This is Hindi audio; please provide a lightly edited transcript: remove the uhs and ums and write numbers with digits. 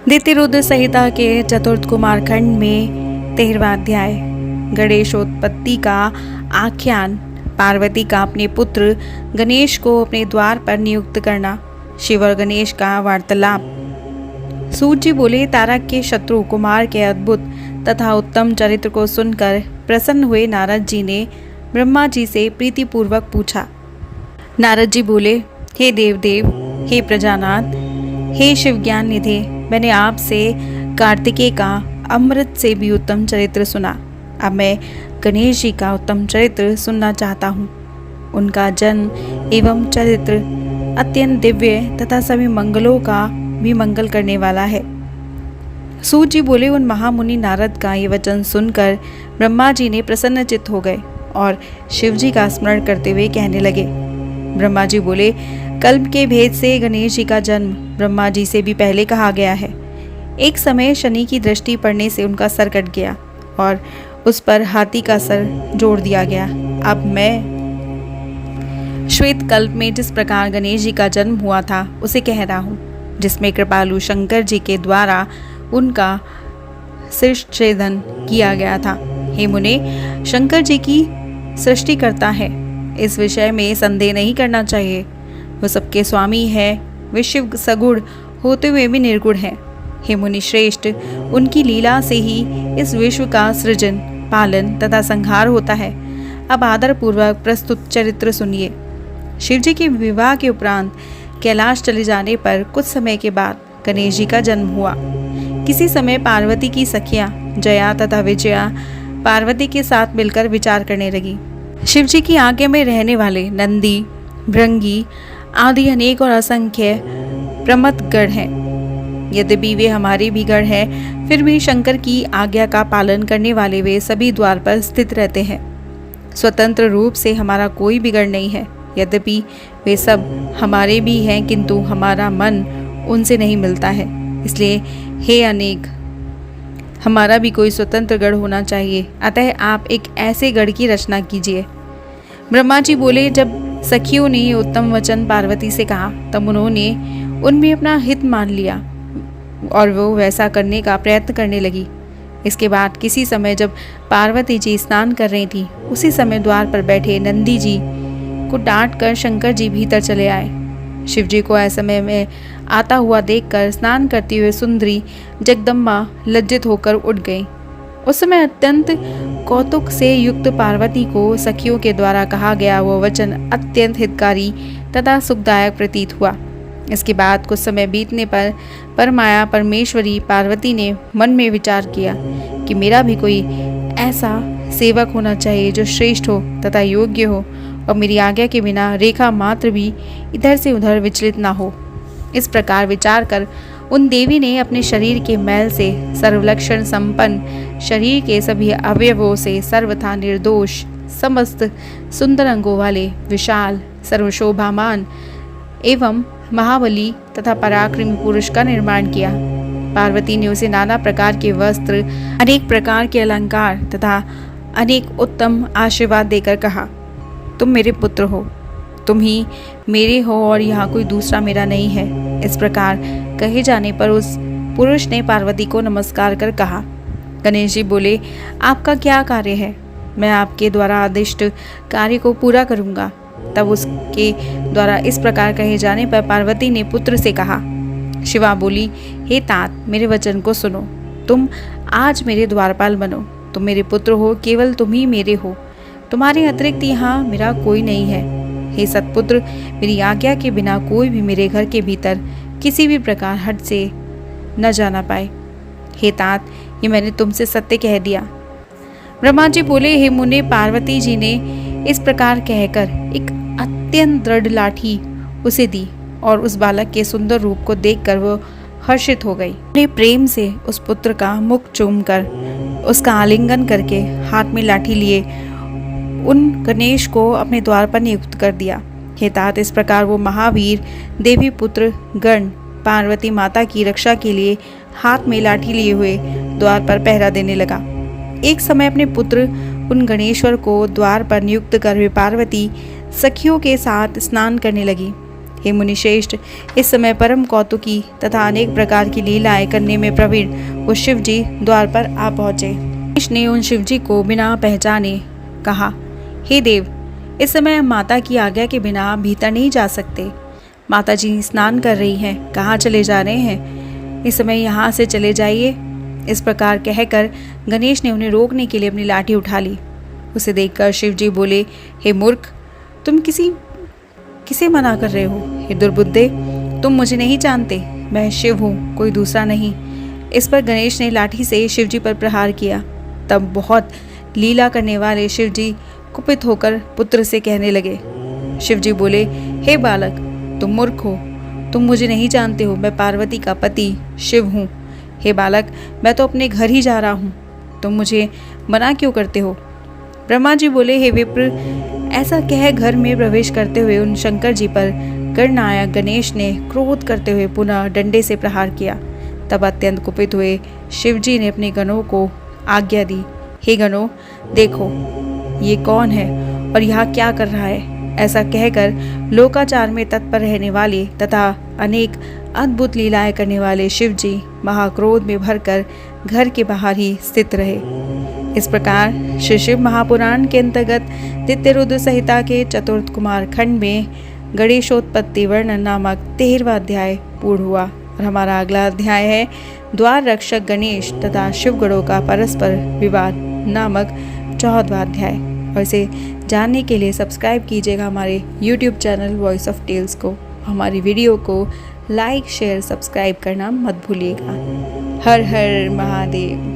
दैत्यरुद्र संहिता के चतुर्थ कुमारखंड में 13वां अध्याय गणेशोत्पत्ति का आख्यान। पार्वती का अपने पुत्र गणेश को अपने द्वार पर नियुक्त करना। शिव और गणेश का वार्तालाप। सूत जी बोले, तारक के शत्रु कुमार के अद्भुत तथा उत्तम चरित्र को सुनकर प्रसन्न हुए नारद जी ने ब्रह्मा जी से प्रीतिपूर्वक पूछा। नारद जी बोले, हे देवदेव, हे प्रजानाथ, हे शिव ज्ञान निधे, मैंने आपसे कार्तिकेय का अमृत से भी उत्तम चरित्र सुना। अब मैं गणेश जी का उत्तम चरित्र सुनना चाहता हूँ। उनका जन्म एवं चरित्र अत्यंत दिव्य तथा सभी मंगलों का भी मंगल करने वाला है। सूत जी बोले, उन महामुनि नारद का ये वचन सुनकर ब्रह्मा जी ने प्रसन्नचित्त हो गए और शिव जी का स्मरण करते हुए कहने लगे। ब्रह्मा जी बोले, कल्प के भेद से गणेश जी का जन्म ब्रह्मा जी से भी पहले कहा गया है। एक समय शनि की दृष्टि पड़ने से उनका सर कट गया और उस पर हाथी का सर जोड़ दिया गया। अब मैं श्वेत कल्प में जिस प्रकार गणेश जी का जन्म हुआ था उसे कह रहा हूँ, जिसमें कृपालु शंकर जी के द्वारा उनका शिरच्छेदन किया गया था। हे मुने, शंकर जी की सृष्टि करता है, इस विषय में संदेह नहीं करना चाहिए। वो सबके स्वामी है, वे शिव सगुण होते हुए भी निर्गुण है। हे मुनि श्रेष्ठ, उनकी लीला से ही इस विश्व का सृजन, पालन तथा संहार होता है। अब आदर पूर्वक प्रस्तुत चरित्र सुनिए। शिव जी के विवाह के उपरांत कैलाश चले जाने पर कुछ समय के बाद गणेश जी का जन्म हुआ। किसी समय पार्वती की सखियां जया तथा विजया पार्वती के साथ मिलकर विचार करने लगी। शिव जी की आज्ञा में रहने वाले नंदी, भृंगी आदि अनेक और असंख्य प्रमथ गण हैं। यद्यपि वे हमारे भी गण हैं, फिर भी शंकर की आज्ञा का पालन करने वाले वे सभी द्वार पर स्थित रहते हैं। स्वतंत्र रूप से हमारा कोई भी गण नहीं है। यद्यपि वे सब हमारे भी हैं, किंतु हमारा मन उनसे नहीं मिलता है। इसलिए हे अनेक, हमारा भी कोई स्वतंत्र गढ़ होना चाहिए। अतः आप एक ऐसे गढ़ की रचना कीजिए। ब्रह्मा जी बोले, जब सखियों ने ये उत्तम वचन पार्वती से कहा तब उन्होंने उनमें अपना हित मान लिया और वो वैसा करने का प्रयत्न करने लगी। इसके बाद किसी समय जब पार्वती जी स्नान कर रही थी, उसी समय द्वार पर बैठे नंदी जी को डांट कर शंकर जी भीतर चले आए। शिव जी को ऐसे समय में आता हुआ देखकर स्नान करती हुए सुंदरी जगदम्बा लज्जित होकर उठ गई। उस समय अत्यंत कौतुक से युक्त पार्वती को सखियों के द्वारा कहा गया वो वचन अत्यंत हितकारी तथा सुखदायक प्रतीत हुआ। इसके बाद कुछ समय बीतने पर परमाया परमेश्वरी पार्वती ने मन में विचार किया कि मेरा भी कोई ऐसा सेवक होना चाहिए जो श्रेष्ठ हो तथा योग्य हो और मेरी आज्ञा के बिना रेखा मात्र भी इधर से उधर विचलित ना हो। इस प्रकार विचार कर उन देवी ने अपने शरीर के मैल से सर्वलक्षण संपन्न, शरीर के सभी अवयवों से सर्वथा निर्दोष, समस्त सुंदर अंगों वाले, विशाल, सर्वशोभामान एवं महाबली तथा पराक्रमी पुरुष का निर्माण किया। पार्वती ने उसे नाना प्रकार के वस्त्र, अनेक प्रकार के अलंकार तथा अनेक उत्तम आशीर्वाद देकर कहा, तुम मेरे पुत्र हो, तुम ही मेरे हो और यहाँ कोई दूसरा मेरा नहीं है। इस प्रकार कहे जाने पर उस पुरुष ने पार्वती को नमस्कार कर कहा। गणेश जी बोले, आपका क्या कार्य है? मैं आपके द्वारा आदिष्ट कार्य को पूरा करूँगा। तब उसके द्वारा इस प्रकार कहे जाने पर पार्वती ने पुत्र से कहा। शिवा बोली, हे तात, मेरे वचन को सुनो। तुम आज मेरे द्वारपाल बनो। तुम मेरे पुत्र हो, केवल तुम ही मेरे हो। तुम्हारे अतिरिक्त यहाँ मेरा कोई नहीं है। हे सतपुत्र, मेरी आज्ञा के बिना कोई भी मेरे घर के भीतर किसी भी प्रकार हट से न जाना पाए। हे तात, ये मैंने तुमसे सत्य कह दिया। ब्रह्मा जी बोले, हे मुने, पार्वती जी ने इस प्रकार कहकर एक अत्यंत दृढ़ लाठी उसे दी और उस बालक के सुंदर रूप को देखकर वो हर्षित हो गई। अपने प्रेम से उस पुत्र का मुख चूमकर उसका आलिंगन करके हाथ में लाठी लिए उन गणेश को अपने द्वार पर नियुक्त कर दिया। हे तात, इस प्रकार वो महावीर देवी पुत्र गण पार्वती माता की रक्षा के लिए हाथ में लाठी लिए हुए द्वार पर पहरा देने लगा। एक समय अपने पुत्र उन गणेश्वर को द्वार पर नियुक्त कर हुए पार्वती सखियों के साथ स्नान करने लगी। हे मुनिश्रेष्ठ, इस समय परम कौतुकी तथा अनेक प्रकार की लीलाएं करने में प्रवीण वो शिव जी द्वार पर आ पहुँचे। गणेश ने उन शिव जी को बिना पहचाने कहा, हे देव, इस समय हम माता की आज्ञा के बिना भीतर नहीं जा सकते। माता जी स्नान कर रही हैं, कहाँ चले जा रहे हैं? इस समय यहाँ से चले जाइए। इस प्रकार कहकर गणेश ने उन्हें रोकने के लिए अपनी लाठी उठा ली। उसे देखकर शिव जी बोले, हे मूर्ख, तुम किसे मना कर रहे हो? हे दुर्बुद्धे, तुम मुझे नहीं जानते, मैं शिव हूँ, कोई दूसरा नहीं। इस पर गणेश ने लाठी से शिव जी पर प्रहार किया। तब बहुत लीला करने वाले शिव जी कुपित होकर पुत्र से कहने लगे। शिव जी बोले, हे बालक, तुम मूर्ख हो, तुम मुझे नहीं जानते हो, मैं पार्वती का पति शिव हूँ। हे बालक, मैं तो अपने घर ही जा रहा हूँ, तुम मुझे मना क्यों करते हो? ब्रह्मा जी बोले, हे विप्र, ऐसा कह घर में प्रवेश करते हुए उन शंकर जी पर गणनायक गणेश ने क्रोध करते हुए पुनः डंडे से प्रहार किया। तब अत्यंत कुपित हुए शिव जी ने अपने गणों को आज्ञा दी, हे गणों, देखो ये कौन है और यहाँ क्या कर रहा है? ऐसा कहकर लोकाचार में तत्पर रहने वाले तथा अनेक अद्भुत लीलाएं करने वाले शिव जी महाक्रोध में भरकर घर के बाहर ही स्थित रहे। इस प्रकार श्री शिव महापुराण के अंतर्गत द्वितीय रुद्र संहिता के चतुर्थ कुमार खंड में गणेशोत्पत्ति वर्णन नामक 13वां अध्याय पूर्ण हुआ। और हमारा अगला अध्याय है द्वार रक्षक गणेश तथा शिवगणों का परस्पर विवाद नामक 14वां अध्याय। और इसे जानने के लिए सब्सक्राइब कीजिएगा हमारे YouTube channel Voice of Tales को। हमारी वीडियो को लाइक शेयर सब्सक्राइब करना मत भूलिएगा। हर हर महादेव।